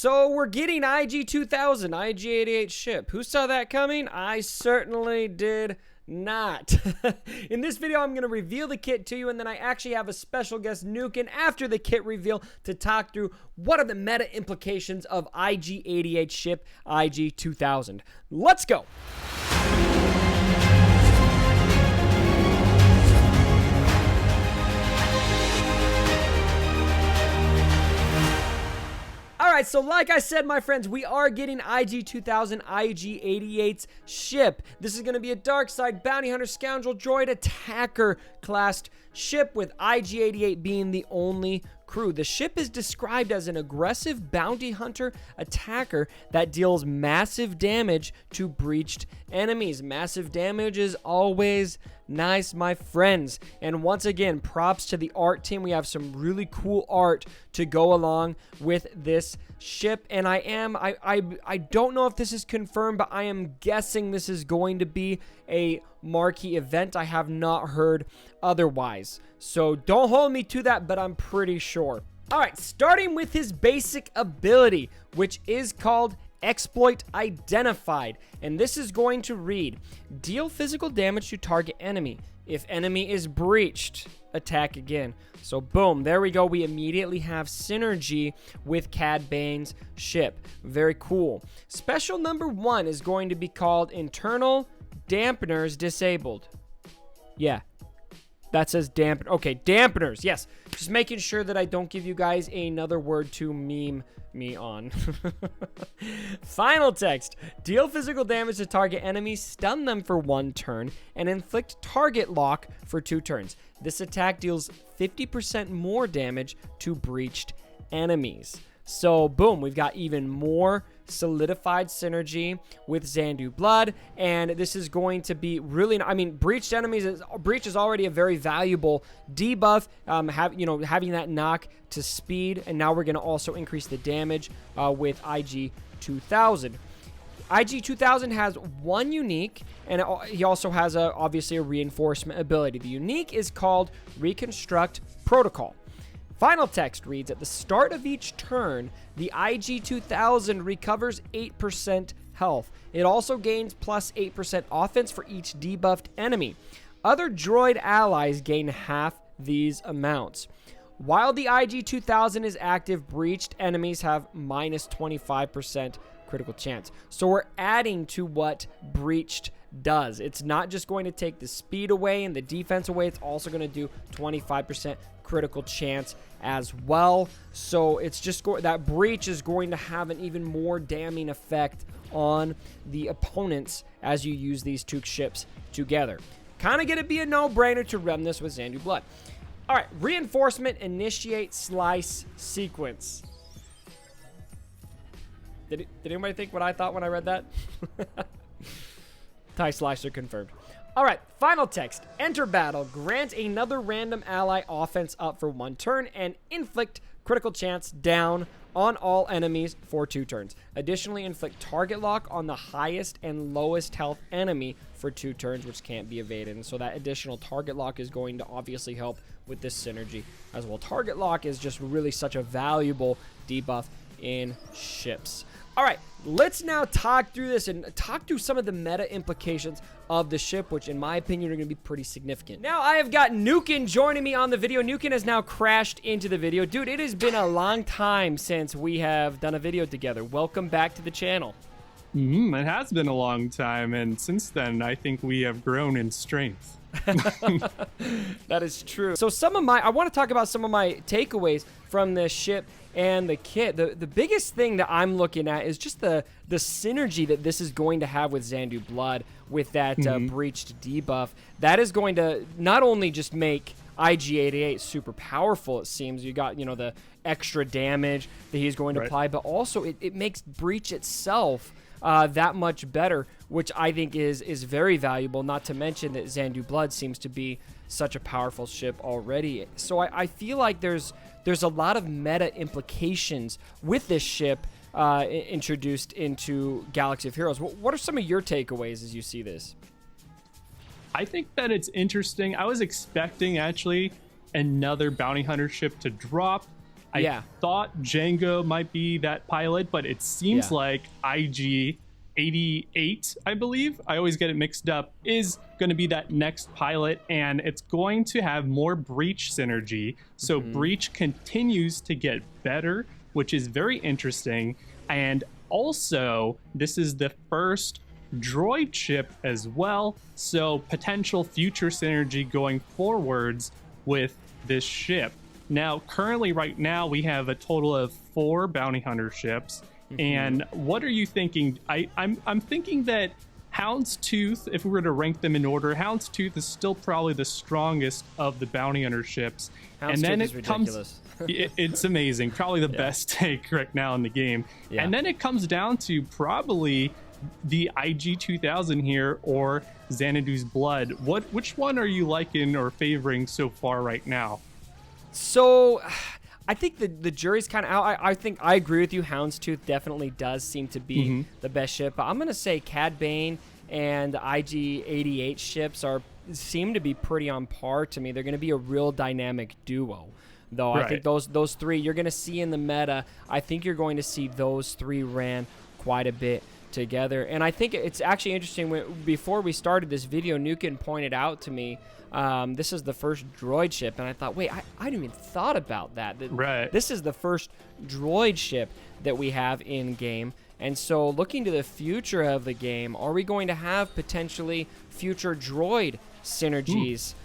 So we're getting IG-2000, IG-88 ship. Who saw that coming? I certainly did not. In this video, I'm going to reveal the kit to you, and then I actually have a special guest, Nukin, after the kit reveal to talk through what are the meta implications of IG-88 ship IG-2000. Let's go. Alright, so like I said, my friends, we are getting IG-2000, IG-88's ship. This is going to be a dark side bounty hunter scoundrel droid attacker classed ship, with IG-88 being the only crew. The ship is described as an aggressive bounty hunter attacker that deals massive damage to breached enemies. Massive damage is always nice, my friends. And once again, props to the art team. We have some really cool art to go along with this ship, and I don't know if this is confirmed, but I am guessing this is going to be a marquee event. I have not heard otherwise, so don't hold me to that, but I'm pretty sure. All right, starting with his basic ability, which is called Exploit Identified, and this is going to read: deal physical damage to target enemy. If enemy is breached, attack again. So boom, there we go. We immediately have synergy with Cad Bane's ship. Very cool. Special number 1 is going to be called Internal Dampeners Disabled. Yeah, that says dampen. Okay, dampeners. Yes, just making sure that I don't give you guys another word to meme me on. Final text: deal physical damage to target enemies, stun them for 1 turn, and inflict target lock for 2 turns. This attack deals 50% more damage to breached enemies. So boom, we've got even more solidified synergy with Xandu Blood, and this is going to be really, I mean, breached enemies breach is already a very valuable debuff, having that knock to speed, and now we're going to also increase the damage with IG-2000. IG-2000 has 1 unique, and he also has obviously a reinforcement ability. The unique is called Reconstruct Protocol. Final text reads: at the start of each turn, the IG-2000 recovers 8% health. It also gains plus 8% offense for each debuffed enemy. Other droid allies gain half these amounts. While the IG-2000 is active, breached enemies have minus 25% critical chance. So we're adding to what breached does. It's not just going to take the speed away and the defense away, it's also going to do 25% critical chance as well. So it's just that breach is going to have an even more damning effect on the opponents as you use these 2 ships together. Kind of going to be a no-brainer to run this with Xandu Blood. All right, reinforcement, initiate slice sequence. Did anybody think what I thought when I read that? TIE Slicer confirmed. All right, final text. Enter battle. Grant another random ally offense up for 1 turn and inflict critical chance down on all enemies for 2 turns. Additionally, inflict target lock on the highest and lowest health enemy for 2 turns, which can't be evaded. And so that additional target lock is going to obviously help with this synergy as well. Target lock is just really such a valuable debuff in ships. All right, let's now talk through this and talk through some of the meta implications of the ship, which in my opinion are going to be pretty significant. Now, I have got Nukin joining me on the video. Nukin has now crashed into the video. Dude, it has been a long time since we have done a video together. Welcome back to the channel. It has been a long time, and since then, I think we have grown in strength. That is true. So I want to talk about some of my takeaways from this ship and the kit. The biggest thing that I'm looking at is just the synergy that this is going to have with Xandu Blood, with that breached debuff. That is going to not only just make IG-88 super powerful, it seems. You got, the extra damage that he's going to apply, but also it makes breach itself that much better, which I think is very valuable, not to mention that Xandu Blood seems to be such a powerful ship already. So I feel like there's a lot of meta implications with this ship introduced into Galaxy of Heroes. What are some of your takeaways as you see this? I think that it's interesting. I was expecting actually another bounty hunter ship to drop, Yeah. I thought Django might be that pilot, but it seems like IG-88, I believe, I always get it mixed up, is going to be that next pilot, and it's going to have more Breach synergy. So Breach continues to get better, which is very interesting. And also, this is the first droid ship as well, so potential future synergy going forwards with this ship. Now, currently, right now, we have a total of 4 bounty hunter ships. And what are you thinking? I'm thinking that Houndstooth, if we were to rank them in order, Houndstooth is still probably the strongest of the bounty hunter ships. Houndstooth and then is ridiculous. It's amazing, probably the best take right now in the game. And then it comes down to probably the IG-2000 here or Xanadu's Blood. Which one are you liking or favoring so far right now? So I think the jury's kind of out. I think I agree with you. Houndstooth definitely does seem to be the best ship. But I'm going to say Cad Bane and the IG-88 ships seem to be pretty on par to me. They're going to be a real dynamic duo. Though I think those three you're going to see in the meta. I think you're going to see those three ran quite a bit together. And I think it's actually interesting. Before we started this video, Nukin pointed out to me this is the first droid ship, and I thought, wait, I hadn't even thought about that. This is the first droid ship that we have in game. And so looking to the future of the game, are we going to have potentially future droid synergies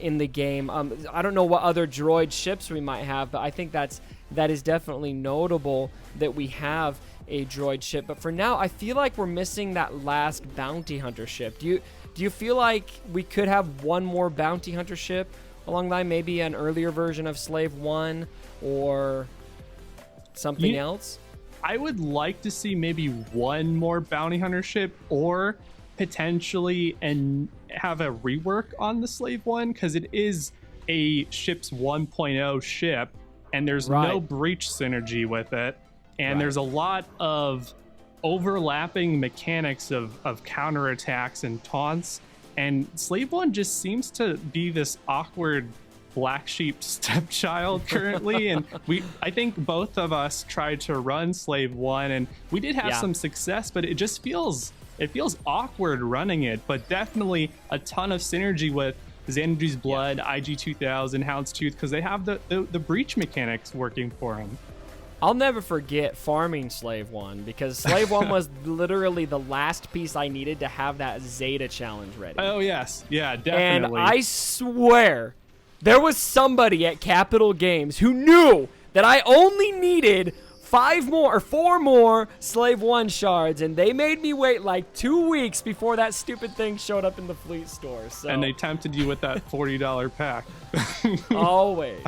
in the game? I don't know what other droid ships we might have, but I think that is definitely notable that we have a droid ship. But for now, I feel like we're missing that last bounty hunter ship. Do you feel like we could have one more bounty hunter ship along the line, maybe an earlier version of Slave 1 or something else? I would like to see maybe one more bounty hunter ship, or potentially and have a rework on the Slave 1, because it is a ship's 1.0 ship, and there's no breach synergy with it, and there's a lot of overlapping mechanics of counterattacks and taunts, and Slave 1 just seems to be this awkward black sheep stepchild currently. And I think both of us tried to run Slave 1, and we did have some success, but it just feels awkward running it. But definitely a ton of synergy with Xanadu's Blood, IG-2000, Houndstooth, because they have the breach mechanics working for them. I'll never forget farming Slave 1, because Slave 1 was literally the last piece I needed to have that Zeta challenge ready. Oh, yes. Yeah, definitely. And I swear, there was somebody at Capital Games who knew that I only needed 4 more Slave 1 shards, and they made me wait like 2 weeks before that stupid thing showed up in the fleet store. So. And they tempted you with that $40 pack. Always.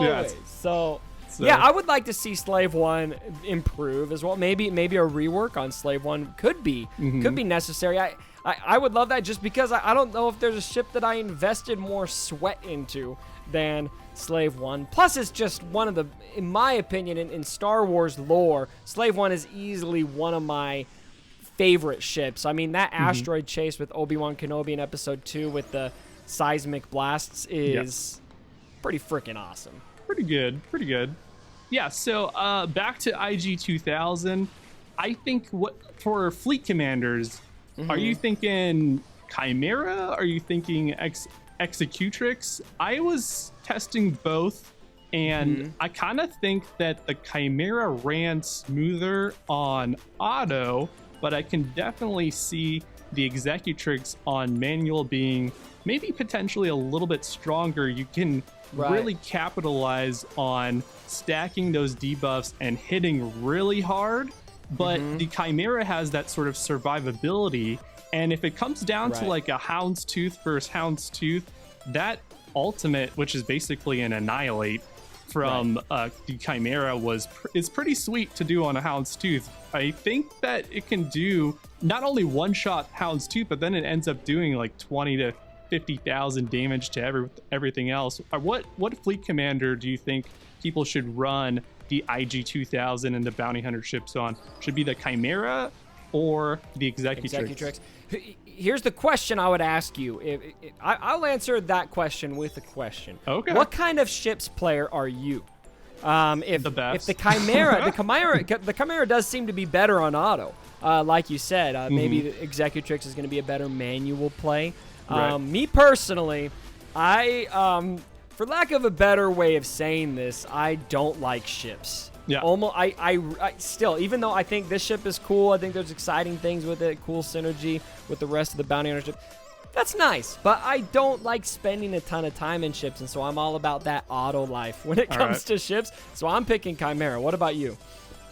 Yes. So, yeah, I would like to see Slave 1 improve as well. Maybe a rework on Slave 1 could be necessary. I would love that, just because I don't know if there's a ship that I invested more sweat into than Slave 1. Plus, it's just one of the, in my opinion, in Star Wars lore, Slave 1 is easily one of my favorite ships. I mean, that asteroid chase with Obi-Wan Kenobi in Episode 2 with the seismic blasts is pretty freaking awesome. Pretty good. Yeah, so back to IG-2000. I think for fleet commanders, are you thinking Chimera? Are you thinking Executrix? I was testing both, and I kind of think that the Chimera ran smoother on auto, but I can definitely see the Executrix on manual being maybe potentially a little bit stronger. You can really capitalize on stacking those debuffs and hitting really hard, but the Chimera has that sort of survivability. And if it comes down to like a Houndstooth versus Houndstooth, that ultimate, which is basically an annihilate from the Chimera, is pretty sweet to do on a Houndstooth. I think that it can do not only one-shot Houndstooth, but then it ends up doing like 20 to 50,000 damage to everything else. What fleet commander do you think people should run the IG-2000 and the bounty hunter ships on? Should be the Chimera or the Executrix? Here's the question I would ask you. I'll answer that question with a question. Okay. What kind of ships player are you? If the Chimera does seem to be better on auto, like you said, maybe the Executrix is going to be a better manual play. Right. Me personally, for lack of a better way of saying this, I don't like ships. Yeah. Almost, I still, even though I think this ship is cool, I think there's exciting things with it, cool synergy with the rest of the bounty hunter ship. That's nice, but I don't like spending a ton of time in ships, and so I'm all about that auto life when it comes to ships. So I'm picking Chimera. What about you?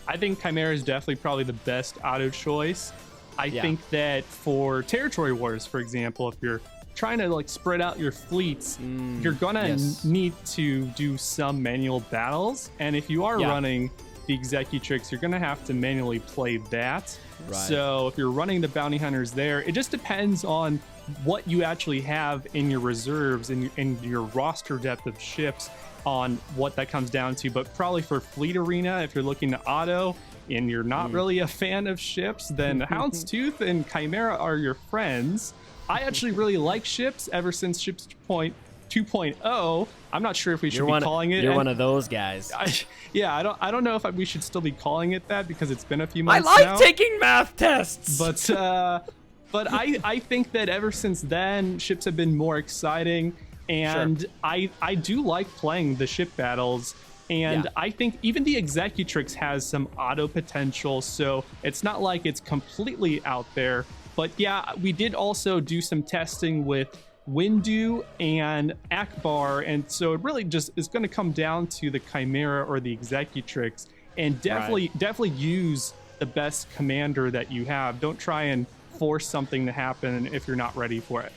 I think Chimera is definitely probably the best auto choice. I think that for territory wars, for example, if you're trying to like spread out your fleets, you're gonna need to do some manual battles, and if you are running the Executrix, you're gonna have to manually play that. Right. So if you're running the bounty hunters there, it just depends on what you actually have in your reserves and in your roster depth of ships on what that comes down to. But probably for Fleet Arena, if you're looking to auto and you're not really a fan of ships, then Houndstooth and Chimera are your friends. I actually really like ships ever since Ships 2.0. I'm not sure if we should be calling it. You're one of those guys. I don't know if we should still be calling it that because it's been a few months now. I like taking math tests. But I think that ever since then, ships have been more exciting, and I do like playing the ship battles, and I think even the Executrix has some auto potential, so it's not like it's completely out there. But yeah, we did also do some testing with Windu and Akbar, and so it really just is going to come down to the Chimera or the Executrix, and definitely use the best commander that you have. Don't try and force something to happen if you're not ready for it.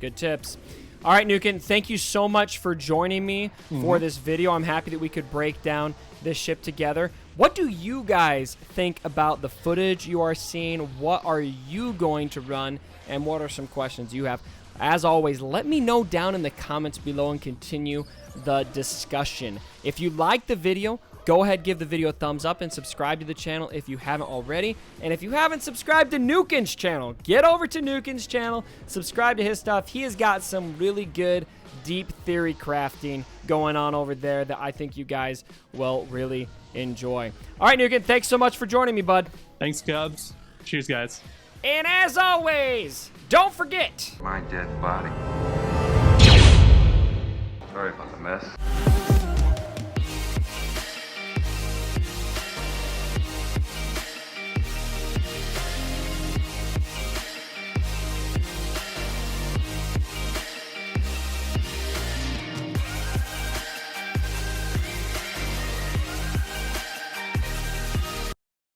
Good tips. All right, Nukin, thank you so much for joining me for this video. I'm happy that we could break down this ship together. What do you guys think about the footage you are seeing? What are you going to run? And what are some questions you have? As always, let me know down in the comments below and continue the discussion. If you like the video, go ahead, give the video a thumbs up and subscribe to the channel if you haven't already. And if you haven't subscribed to Nukin's channel, get over to Nukin's channel, subscribe to his stuff. He has got some really good deep theory crafting going on over there that I think you guys will really enjoy. All right, Nukin, thanks so much for joining me, bud. Thanks, Cubs. Cheers, guys. And as always, don't forget my dead body. Sorry about the mess.